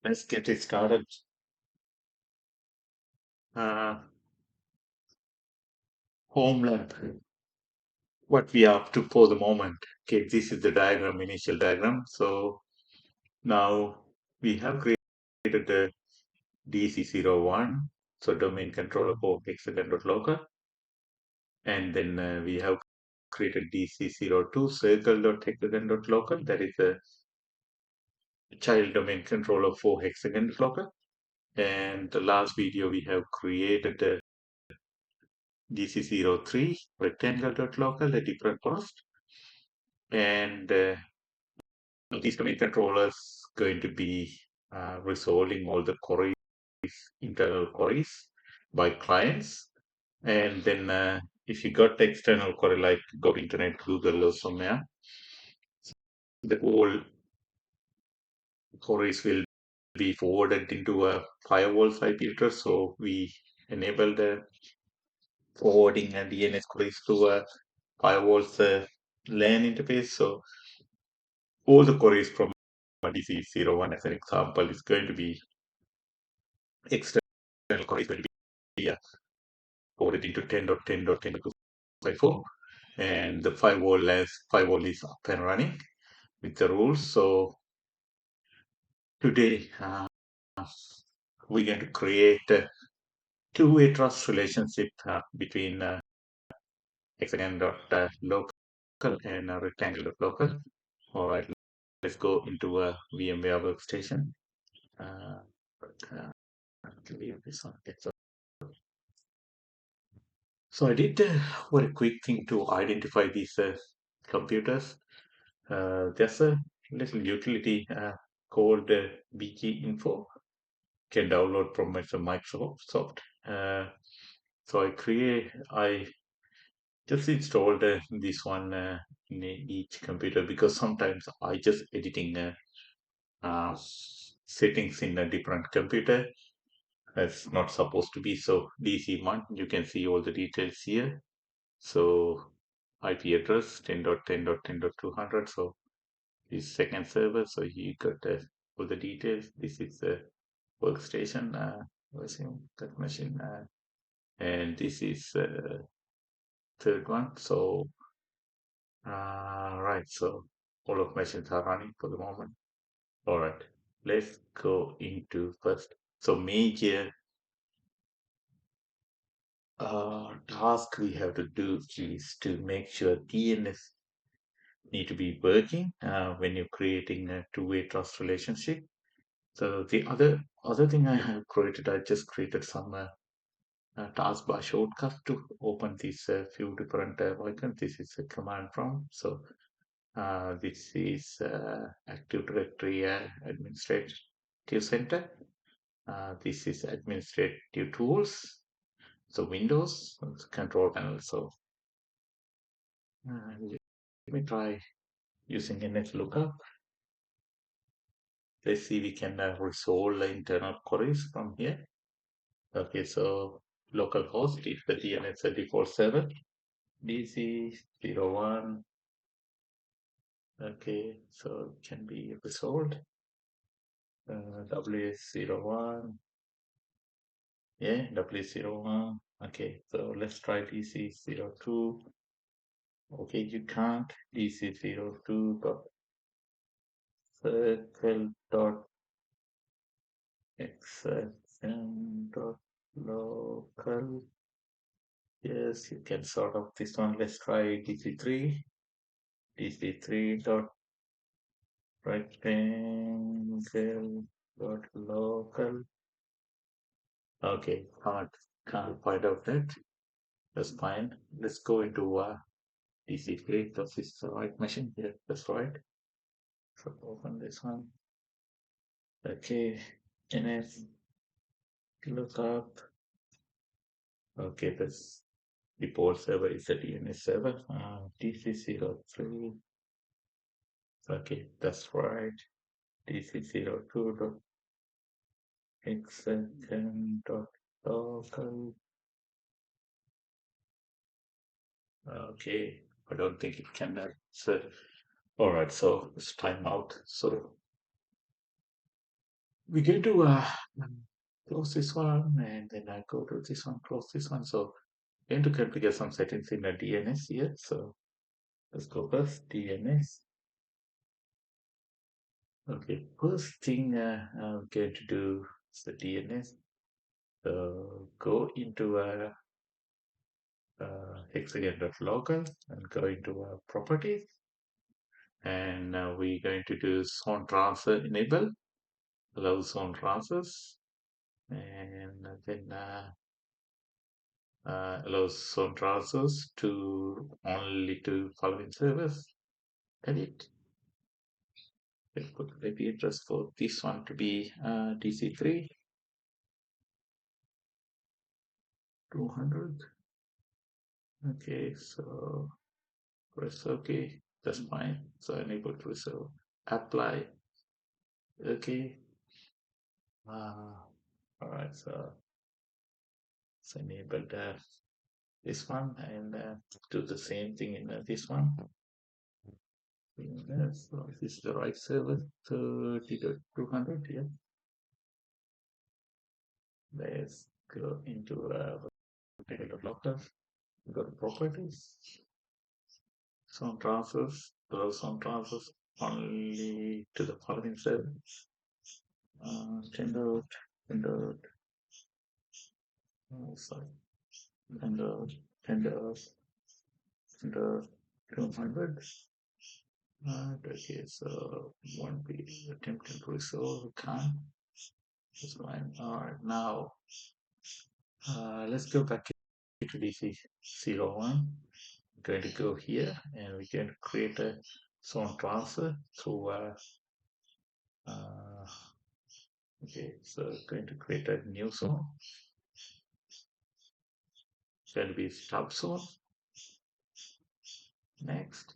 Let's get it started. Home lab. What we are up to for the moment. Okay, this is the diagram, initial diagram. So now we have created the DC01, so domain controller for hexagon.local, and then we have created DC02 circle.hexagon.local. That is the child domain controller for hexagon.local. And the last video we have created the DC03 rectangle.local, a different cost. And these domain controllers going to be resolving all the queries, internal queries by clients. And then if you got the external query like go to internet, Google or somewhere, the whole queries will be forwarded into a firewall IP address. So we enable the forwarding and DNS queries to a firewall's LAN interface. So all the queries from DC01 as an example is going to be external queries going to be forwarded into 10.10.10.254, and the firewall is up and running with the rules. So today we're going to create a two-way trust relationship between hexagon.local and rectangle.local. All right, let's go into a VMware workstation. Leave this on. So I did one quick thing to identify these computers. There's a little utility called BG Info. Can download from Microsoft. So I just installed this one in each computer because sometimes I just editing settings in a different computer. That's not supposed to be. So DC1, you can see all the details here. So IP address 10.10.10.200. So this second server. So you got all the details. This is the workstation, that machine, and this is third one. So right. So all of machines are running for the moment. All right. Let's go into first. So major task we have to do is to make sure DNS need to be working when you're creating a two-way trust relationship. So the other thing I have created, I just created some taskbar shortcut to open these few different icons. This is a command prompt. So this is Active Directory Administrative Center. This is Administrative Tools. So Windows Control Panel. So let me try using NS lookup. Let's see we can resolve the internal queries from here. Okay, so localhost is the DNS default server. DC01. Okay, so it can be resolved. WS01. Yeah, W01. Okay, so let's try DC02. Okay, you can't. DC02 dot circle dot hexagon dot local. Yes, you can sort of this one. Let's try DC3. DC3 dot rectangle.local. Okay, can't find out that. That's fine. Let's go into DC3. This is the right machine. Yeah, that's right. So open this one. Okay, NS lookup. Okay, that's default server is the DNS server. DC03. Okay, that's right. DC02 dot hexagon.local. Okay, I don't think it can. So, all right, so it's timeout. So we're going to close this one and then I go to this one, close this one. So going to configure some settings in the DNS here. So let's go first DNS. Okay, first thing I'm going to do is the DNS. So go into hexagon.local and go into properties. And we're going to do zone transfer enable, allow zone transfers, and then allows zone transfers to only to following servers. Edit. Let's put the IP address for this one to be DC3 200. Okay, so press OK. That's fine. So enable to reserve. Apply. Okay. All right. So let's enable this one and do the same thing in this one. Yes, so this is the right server 30.200. Yeah. Let's go into rectangle.local. Go to properties. Some transfers. There are some transfers only to the following servers. Standard, standard, sorry, standard, standard, standard 200. Okay, so won't be attempting to resolve. Can't. That's fine. All right, now let's go back to DC01. We're going to go here and we're going to create a zone transfer through okay, so going to create a new zone. It's going to be stop zone. Next,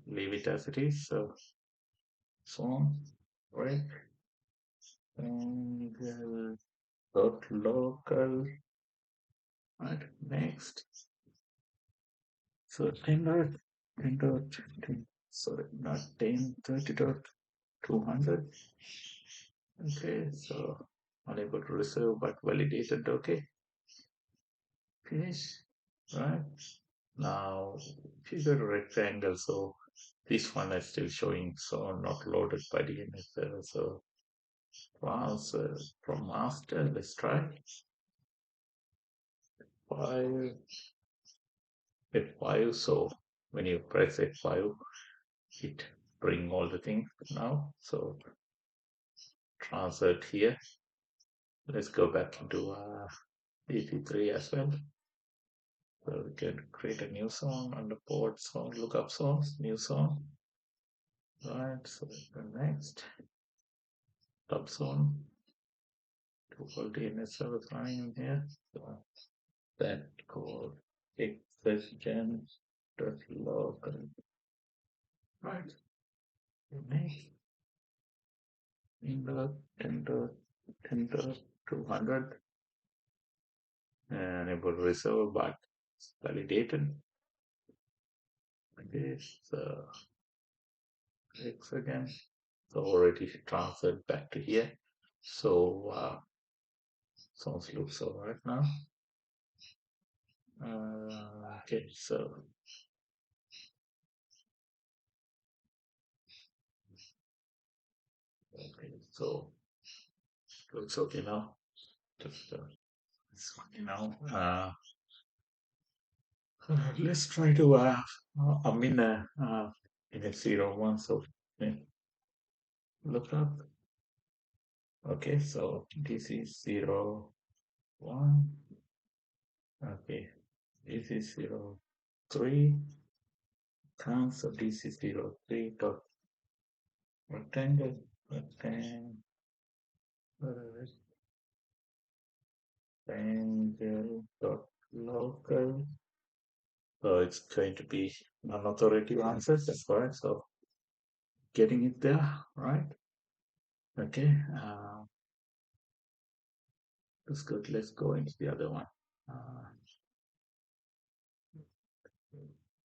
leave it as it is. So zone, right? And dot local. Right. Next. So 10 sorry, not 10, 30.200. Okay, so unable to reserve but validated. Okay, finish. Right. Now, if you go to rectangle, so this one is still showing, so not loaded by the NFL. So from master, let's try five, F5. So when you press F5, it bring all the things now. So transfer here. Let's go back into EP3 as well. So we can create a new zone under port zone, lookup zones, new zone. Right, so the next top zone, local DNS service running in here. So that called hexagon.local. Right, next, tender, tender 200. Enable reserve, but it's validated. This hexagon. So already transferred back to here. So sounds looks all right now. Okay, so okay, so looks okay now. Just let's try to I'm in a 01, so look up. Okay, so this is 01. Okay, this is 03. So this is 03 dot rectangle, rectangle, rectangle dot local. So it's going to be non-authoritative answers, that's correct. So getting it there, right? Okay, that's good. Let's go into the other one.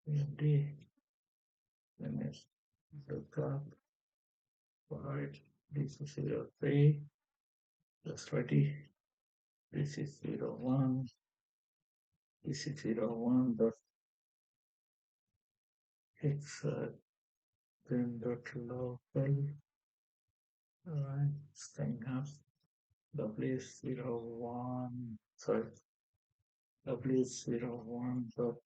AMD, then look up, right? This is 03. That's ready. This is 01. This is 01 dot hexagon.local. Alright, it's coming up. W01, sorry, W01 dot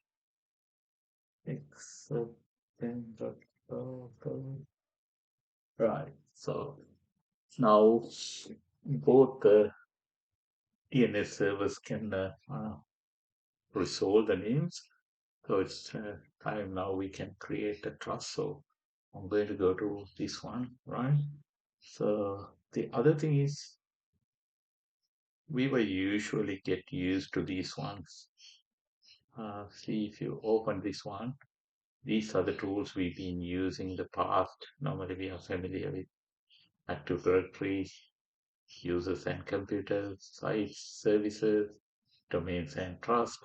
hexagon.local. Right, so now both the DNS servers can resolve the names. So it's time now we can create a trust. So I'm going to go to this one, right? So the other thing is we will usually get used to these ones. See if you open this one, these are the tools we've been using in the past. Normally we are familiar with Active Directory, users and computers, sites, services, domains and trust.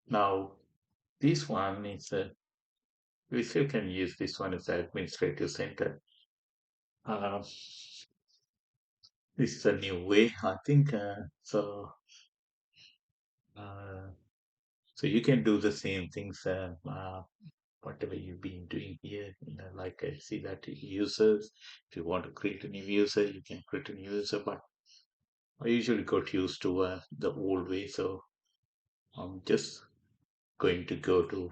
Now this one is we still can use this one as administrative center. Uh, this is a new way, I think. Uh, so you can do the same things, whatever you've been doing here. Like I see that users, if you want to create a new user, you can create a new user. But I usually got used to the old way, so I'm just going to go to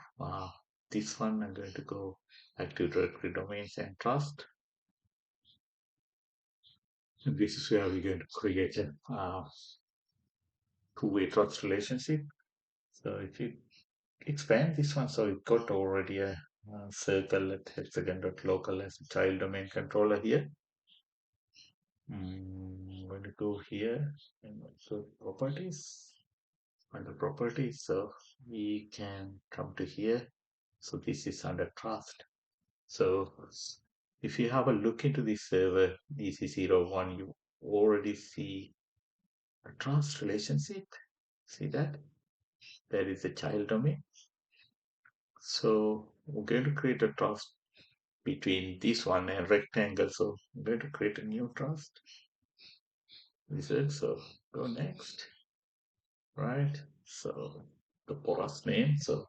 this one. I'm going to go Active Directory Domains and Trust. And this is where we're going to create a two-way trust relationship. So if you expand this one, so it got already a circle at hexagon.local as a child domain controller here. I'm going to go here and also properties. Under properties, so we can come to here. So this is under trust. So if you have a look into this server DC01, you already see a trust relationship. See that? There is a child domain. So we're going to create a trust between this one and rectangle. So I'm going to create a new trust. This is so go next. Right. So the porous name. So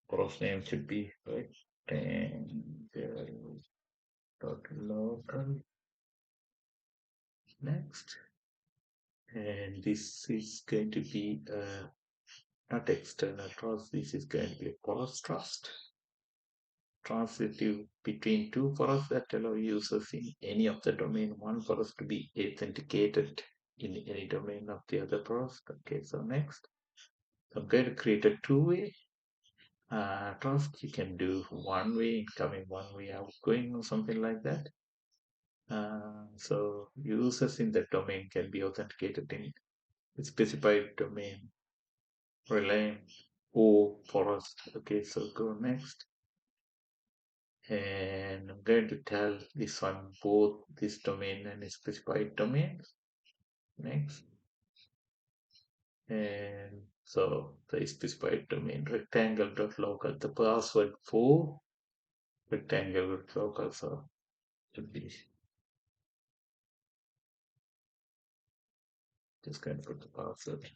porous name should be rectangle.local. Next. And this is going to be not external trust. This is going to be a porous trust. Transitive between two for us that allow users in any of the domain one for us to be authenticated in any domain of the other for us. Okay, so next. So I'm going to create a two-way trust. You can do one way incoming, one way outgoing, or something like that. So users in that domain can be authenticated in a specified domain, relying or for us. Okay, so go next. And I'm going to tell this one both this domain and a specified domain. Next. And so the specified domain rectangle.local, the password for rectangle.local. So should be just going to put the password.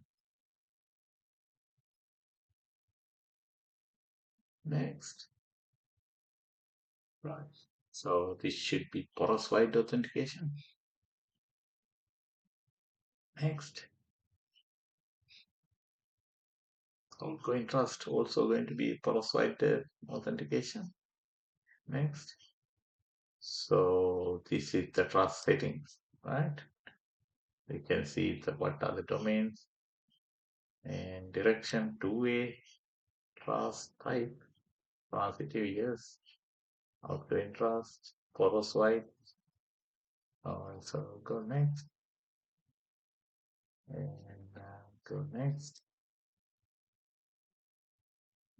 Next. Right. So this should be porous wide authentication. Next. Outgoing trust also going to be porous wide authentication. Next. So this is the trust settings, right? You can see what are the domains and direction, two-way, trust type, transitive, yes, outgoing trust, porous wide. So go next and go next.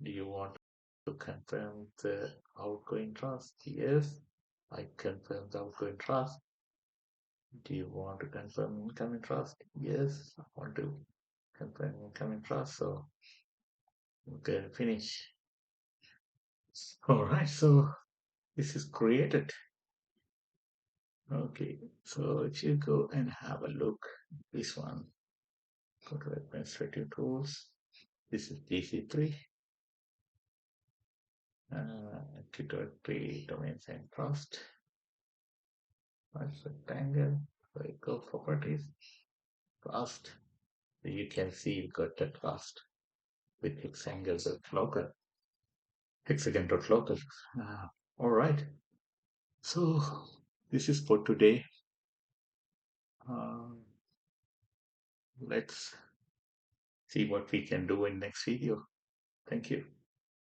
Do you want to confirm the outgoing trust? Yes, I confirm the outgoing trust. Do you want to confirm incoming trust? Yes, I want to confirm incoming trust. So okay, finish. All right, so this is created. Okay, so if you go and have a look, this one, go to administrative tools. This is DC3, Activity domains and trust, rectangle, vehicle properties, trust. You can see we got the trust with hexagon.local. Hexagon.local. All right. So this is for today. Uh, let's see what we can do in next video. Thank you.